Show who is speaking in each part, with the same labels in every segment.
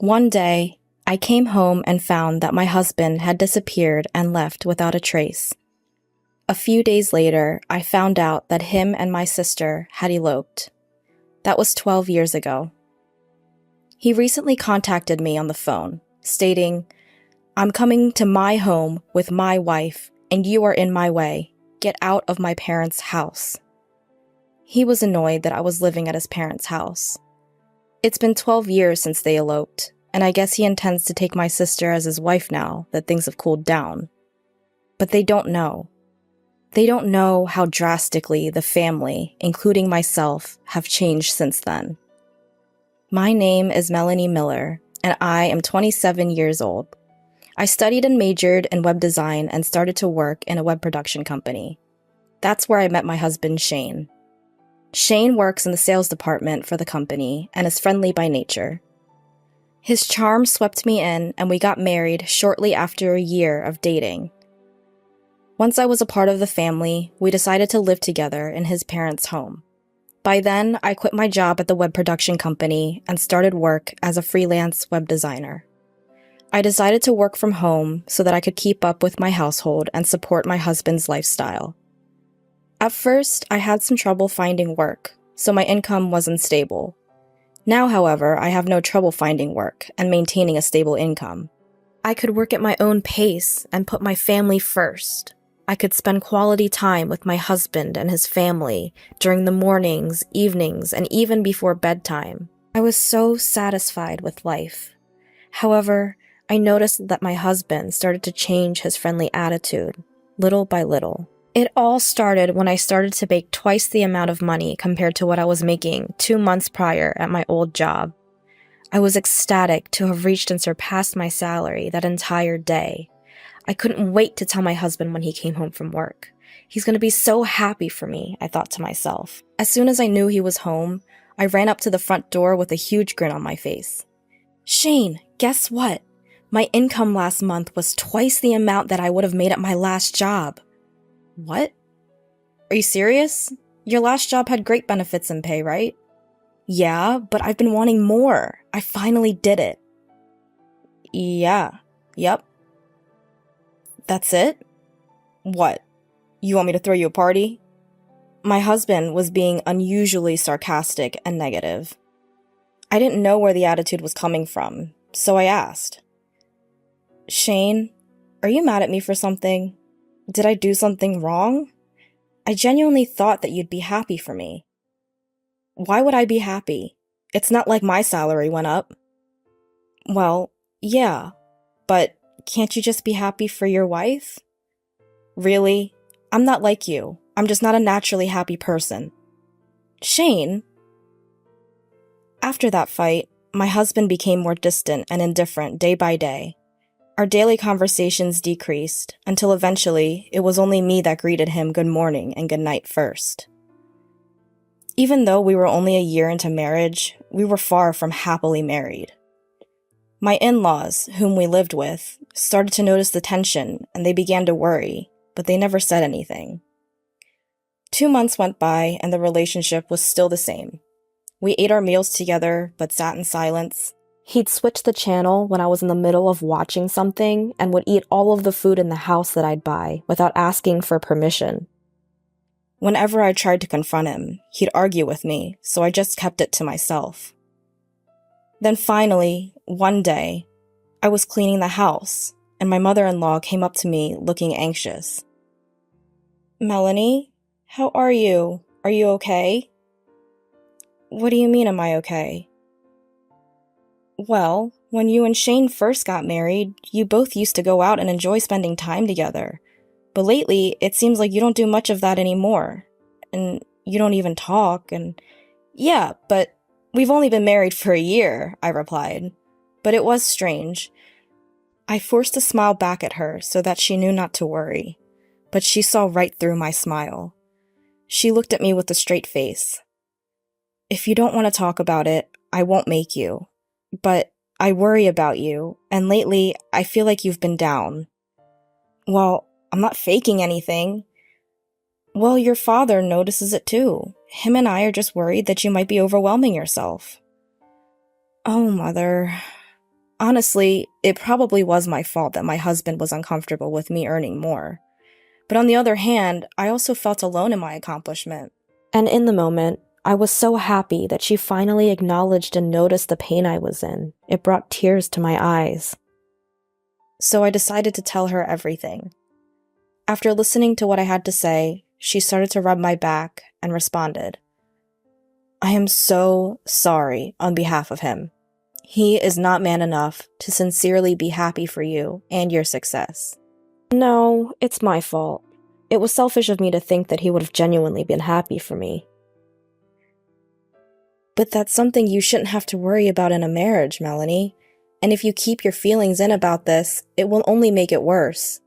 Speaker 1: One day, I came home and found that my husband had disappeared and left without a trace. A few days later, I found out that him and my sister had eloped. That was 12 years ago. He recently contacted me on the phone, stating, "I'm coming to my home with my wife, and you are in my way. Get out of my parents' house." He was annoyed that I was living at his parents' house. It's been 12 years since they eloped, and I guess he intends to take my sister as his wife now that things have cooled down. But they don't know. They don't know how drastically the family, including myself, have changed since then. My name is Melanie Miller, and I am 27 years old. I studied and majored in web design and started to work in a web production company. That's where I met my husband, Shane. Shane works in the sales department for the company and is friendly by nature. His charm swept me in, and we got married shortly after a year of dating. Once I was a part of the family, we decided to live together in his parents' home. By then, I quit my job at the web production company and started work as a freelance web designer. I decided to work from home so that I could keep up with my household and support my husband's lifestyle. At first, I had some trouble finding work, so my income wasn't stable. Now, however, I have no trouble finding work and maintaining a stable income. I could work at my own pace and put my family first. I could spend quality time with my husband and his family during the mornings, evenings, and even before bedtime. I was so satisfied with life. However, I noticed that my husband started to change his friendly attitude, little by little. It all started when I started to make twice the amount of money compared to what I was making 2 months prior at my old job. I was ecstatic to have reached and surpassed my salary that entire day. I couldn't wait to tell my husband when he came home from work. He's going to be so happy for me, I thought to myself. As soon as I knew he was home, I ran up to the front door with a huge grin on my face. "Shane, guess what? My income last month was twice the amount that I would have made at my last job." "What? Are you serious? Your last job had great benefits and pay, right?" "Yeah, but I've been wanting more. I finally did it." Yep. "That's it? What? You want me to throw you a party?" My husband was being unusually sarcastic and negative. I didn't know where the attitude was coming from, so I asked, "Shane, are you mad at me for something? Did I do something wrong? I genuinely thought that you'd be happy for me." "Why would I be happy? It's not like my salary went up." "Well, yeah, but can't you just be happy for your wife?" "Really? I'm not like you. I'm just not a naturally happy person." "Shane?" After that fight, my husband became more distant and indifferent day by day. Our daily conversations decreased until eventually it was only me that greeted him good morning and good night first. Even though we were only a year into marriage, we were far from happily married. My in-laws, whom we lived with, started to notice the tension and they began to worry, but they never said anything. 2 months went by and the relationship was still the same. We ate our meals together, but sat in silence. He'd switch the channel when I was in the middle of watching something and would eat all of the food in the house that I'd buy without asking for permission. Whenever I tried to confront him, he'd argue with me, so I just kept it to myself. Then finally, one day, I was cleaning the house, and my mother-in-law came up to me looking anxious. "Melanie, how are you? Are you okay?" "What do you mean, am I okay?" "Well, when you and Shane first got married, you both used to go out and enjoy spending time together. But lately, it seems like you don't do much of that anymore. And you don't even talk, and..." "Yeah, but we've only been married for a year," I replied. But it was strange. I forced a smile back at her so that she knew not to worry. But she saw right through my smile. She looked at me with a straight face. "If you don't want to talk about it, I won't make you. But I worry about you, and lately, I feel like you've been down." "Well, I'm not faking anything." "Well, your father notices it too. Him and I are just worried that you might be overwhelming yourself." "Oh, Mother." Honestly, it probably was my fault that my husband was uncomfortable with me earning more. But on the other hand, I also felt alone in my accomplishment. And in the moment, I was so happy that she finally acknowledged and noticed the pain I was in. It brought tears to my eyes. So I decided to tell her everything. After listening to what I had to say, she started to rub my back and responded, "I am so sorry on behalf of him. He is not man enough to sincerely be happy for you and your success." No, it's my fault. It was selfish of me to think that he would have genuinely been happy for me. But that's something you shouldn't have to worry about in a marriage, Melanie. And if you keep your feelings in about this, it will only make it worse.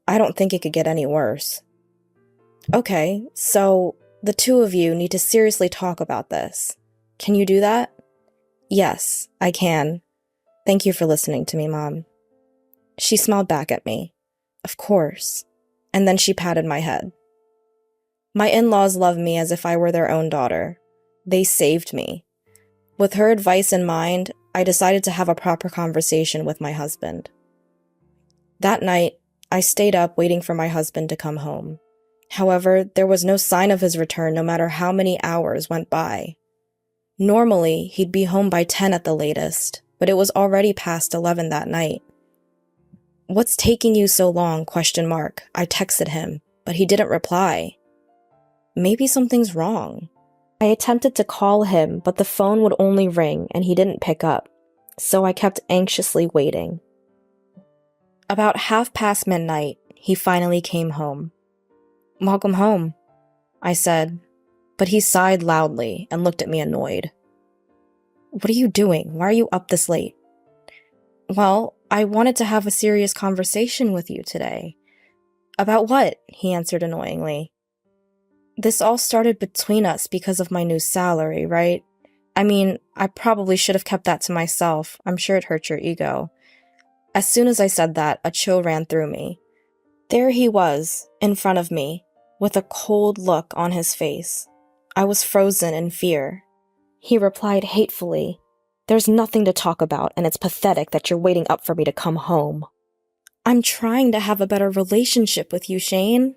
Speaker 1: I don't think it could get any worse. Okay, so the two of you need to seriously talk about this. Can you do that? Yes, I can. Thank you for listening to me, Mom. She smiled back at me. Of course. And then she patted my head. My in-laws love me as if I were their own daughter. They saved me. With her advice in mind, I decided to have a proper conversation with my husband. That night, I stayed up waiting for my husband to come home. However, there was no sign of his return no matter how many hours went by. Normally, he'd be home by 10 at the latest, but it was already past 11 that night. "What's taking you so long?" ? I texted him, but he didn't reply. Maybe something's wrong. I attempted to call him, but the phone would only ring and he didn't pick up, so I kept anxiously waiting. About midnight, he finally came home. "Welcome home," I said, but he sighed loudly and looked at me annoyed. "What are you doing? Why are you up this late?" "Well, I wanted to have a serious conversation with you today." "About what?" he answered annoyingly. "This all started between us because of my new salary, right? I mean, I probably should have kept that to myself. I'm sure it hurt your ego." As soon as I said that, a chill ran through me. There he was, in front of me, with a cold look on his face. I was frozen in fear. He replied hatefully, "There's nothing to talk about, and it's pathetic that you're waiting up for me to come home." "I'm trying to have a better relationship with you, Shane."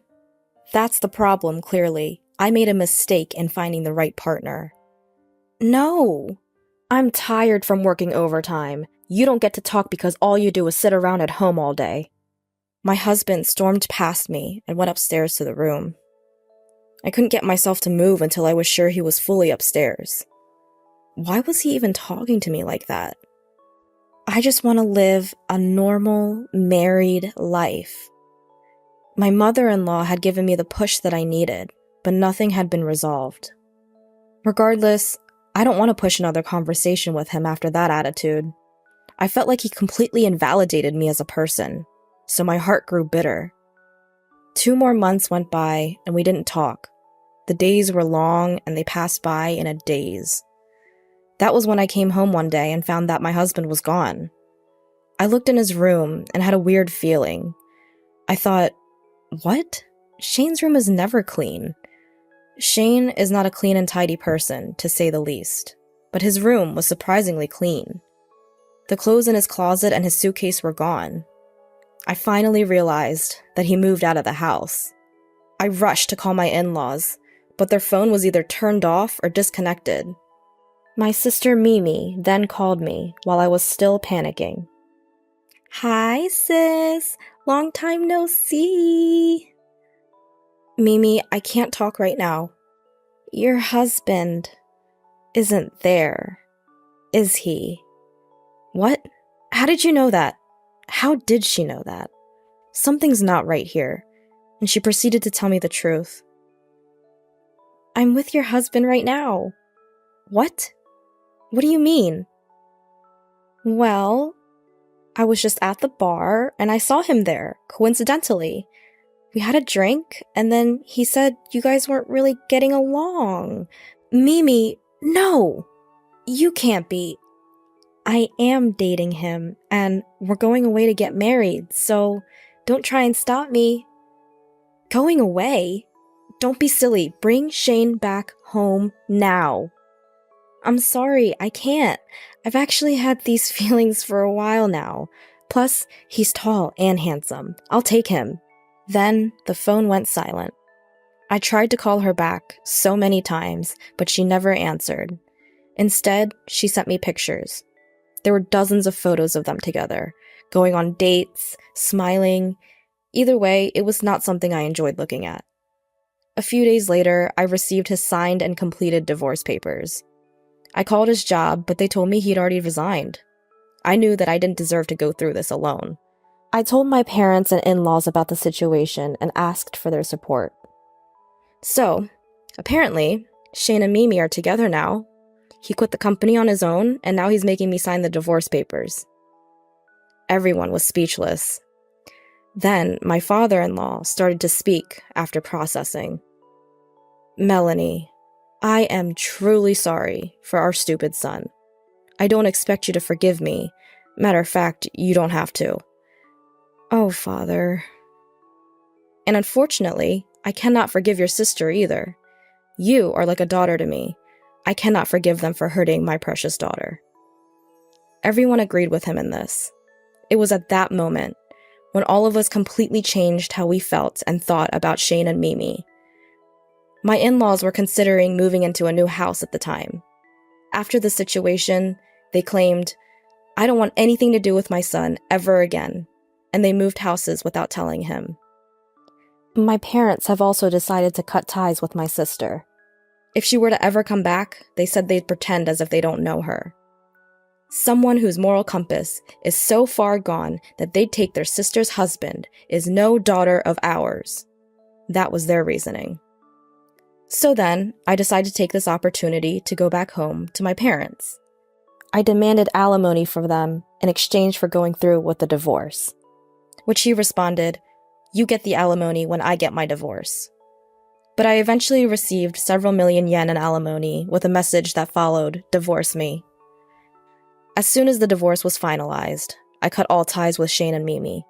Speaker 1: "That's the problem, clearly. I made a mistake in finding the right partner." "No. I'm tired from working overtime. You don't get to talk because all you do is sit around at home all day." My husband stormed past me and went upstairs to the room. I couldn't get myself to move until I was sure he was fully upstairs. Why was he even talking to me like that? I just want to live a normal, married life. My mother-in-law had given me the push that I needed, but nothing had been resolved. Regardless, I don't want to push another conversation with him after that attitude. I felt like he completely invalidated me as a person, so my heart grew bitter. 2 more months went by, and we didn't talk. The days were long, and they passed by in a daze. That was when I came home one day and found that my husband was gone. I looked in his room and had a weird feeling. I thought, what? Shane's room is never clean. Shane is not a clean and tidy person, to say the least, but his room was surprisingly clean. The clothes in his closet and his suitcase were gone. I finally realized that he moved out of the house. I rushed to call my in-laws, but their phone was either turned off or disconnected. My sister Mimi then called me while I was still panicking. "Hi, sis. Long time no see." "Mimi, I can't talk right now." "Your husband isn't there, is he?" "What? How did you know that?" How did she know that? Something's not right here, and she proceeded to tell me the truth. "I'm with your husband right now." "What? What do you mean?" "Well, I was just at the bar, and I saw him there, coincidentally. We had a drink, and then he said you guys weren't really getting along." "Mimi, no! You can't be." "I am dating him, and we're going away to get married, so don't try and stop me." "Going away? Don't be silly. Bring Shane back home now." I'm sorry, I can't. I've actually had these feelings for a while now. Plus, he's tall and handsome. I'll take him. Then the phone went silent. I tried to call her back so many times, but she never answered. Instead, she sent me pictures. There were dozens of photos of them together, going on dates, smiling. Either way, it was not something I enjoyed looking at. A few days later, I received his signed and completed divorce papers. I called his job, but they told me he'd already resigned. I knew that I didn't deserve to go through this alone. I told my parents and in-laws about the situation and asked for their support. So, apparently, Shane and Mimi are together now. He quit the company on his own, and now he's making me sign the divorce papers. Everyone was speechless. Then, my father-in-law started to speak after processing. Melanie, I am truly sorry for our stupid son. I don't expect you to forgive me. Matter of fact, you don't have to. Oh, Father. And unfortunately, I cannot forgive your sister either. You are like a daughter to me. I cannot forgive them for hurting my precious daughter. Everyone agreed with him in this. It was at that moment, when all of us completely changed how we felt and thought about Shane and Mimi. My in-laws were considering moving into a new house at the time. After the situation, they claimed, I don't want anything to do with my son ever again, and they moved houses without telling him. My parents have also decided to cut ties with my sister. If she were to ever come back, they said they'd pretend as if they don't know her. Someone whose moral compass is so far gone that they'd take their sister's husband is no daughter of ours. That was their reasoning. So then, I decided to take this opportunity to go back home to my parents. I demanded alimony from them in exchange for going through with the divorce. Which he responded, "You get the alimony when I get my divorce." But I eventually received several million yen in alimony with a message that followed, "Divorce me." As soon as the divorce was finalized, I cut all ties with Shane and Mimi.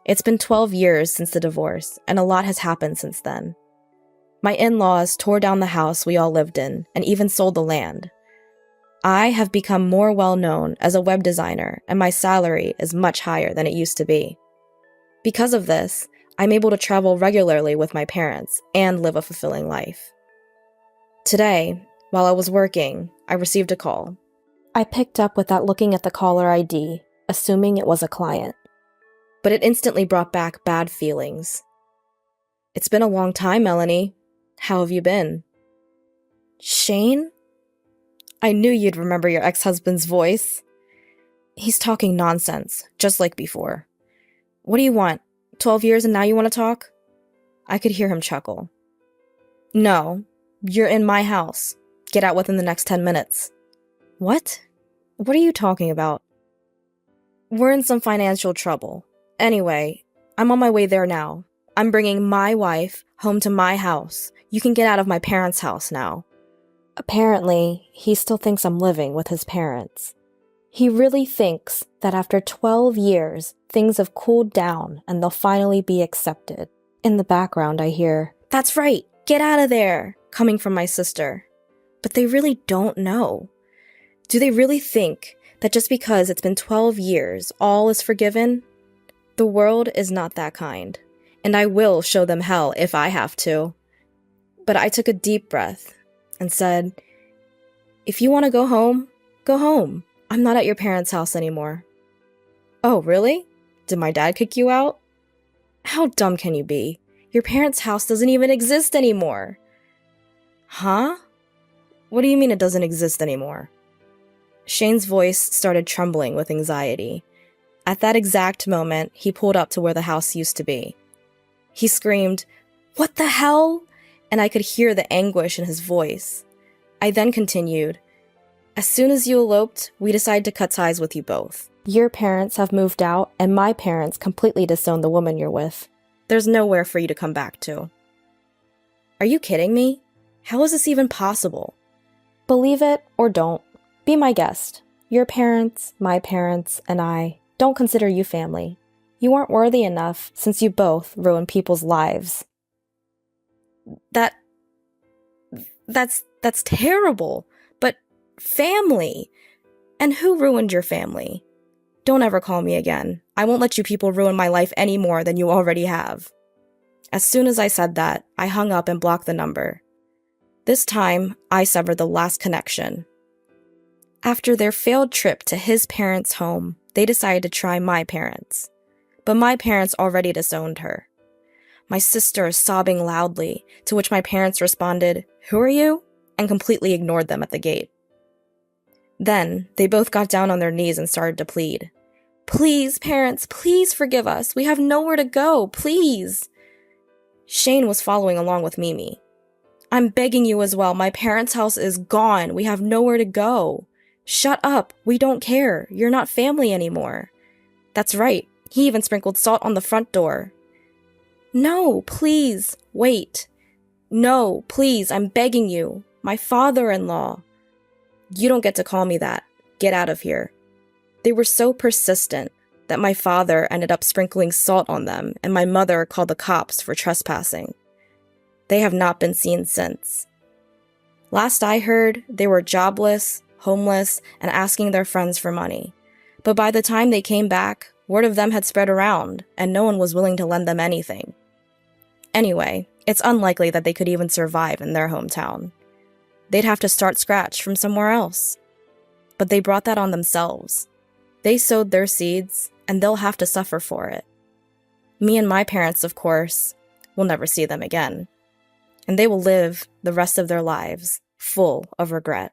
Speaker 1: It's been 12 years since the divorce, and a lot has happened since then. My in-laws tore down the house we all lived in and even sold the land. I have become more well-known as a web designer, and my salary is much higher than it used to be. Because of this, I'm able to travel regularly with my parents and live a fulfilling life. Today, while I was working, I received a call. I picked up without looking at the caller ID, assuming it was a client. But it instantly brought back bad feelings. "It's been a long time, Melanie. How have you been?" "Shane?" I knew you'd remember your ex-husband's voice. He's talking nonsense, just like before. "What do you want? 12 years and now you want to talk?" I could hear him chuckle. "No, you're in my house. Get out within the next 10 minutes. "What? What are you talking about?" "We're in some financial trouble. Anyway, I'm on my way there now. I'm bringing my wife home to my house. You can get out of my parents' house now." Apparently, he still thinks I'm living with his parents. He really thinks that after 12 years, things have cooled down and they'll finally be accepted. In the background, I hear, "That's right, get out of there," coming from my sister. But they really don't know. Do they really think that just because it's been 12 years, all is forgiven? The world is not that kind, and I will show them hell if I have to. But I took a deep breath and said, "If you want to go home, go home. I'm not at your parents' house anymore." "Oh, really? Did my dad kick you out?" "How dumb can you be? Your parents' house doesn't even exist anymore." "Huh? What do you mean it doesn't exist anymore?" Shane's voice started trembling with anxiety. At that exact moment, he pulled up to where the house used to be. He screamed, "What the hell?" And I could hear the anguish in his voice. I then continued, "As soon as you eloped, we decided to cut ties with you both. Your parents have moved out, and my parents completely disowned the woman you're with. There's nowhere for you to come back to." Are you kidding me? How is this even possible? Believe it or don't, be my guest. Your parents, my parents, and I don't consider you family. You aren't worthy enough since you both ruin people's lives. That's terrible. But Family! And who ruined your family? Don't ever call me again. I won't let you people ruin my life any more than you already have. As soon as I said that, I hung up and blocked the number. This time, I severed the last connection. After their failed trip to his parents' home, they decided to try my parents. But my parents already disowned her. My sister is sobbing loudly, to which my parents responded, "Who are you?" and completely ignored them at the gate. Then, they both got down on their knees and started to plead. "Please, parents, please forgive us. We have nowhere to go, please." Shane was following along with Mimi. "I'm begging you as well. My parents' house is gone. We have nowhere to go. Shut up. We don't care. You're not family anymore." That's right. He even sprinkled salt on the front door. "No, please, wait. No, please, I'm begging you. My father-in-law." "You don't get to call me that. Get out of here." They were so persistent that my father ended up sprinkling salt on them and my mother called the cops for trespassing. They have not been seen since. Last I heard, they were jobless, homeless, and asking their friends for money. But by the time they came back, word of them had spread around, and no one was willing to lend them anything. Anyway, it's unlikely that they could even survive in their hometown. They'd have to start scratch from somewhere else. But they brought that on themselves. They sowed their seeds, and they'll have to suffer for it. Me and my parents, of course, will never see them again. And they will live the rest of their lives full of regret.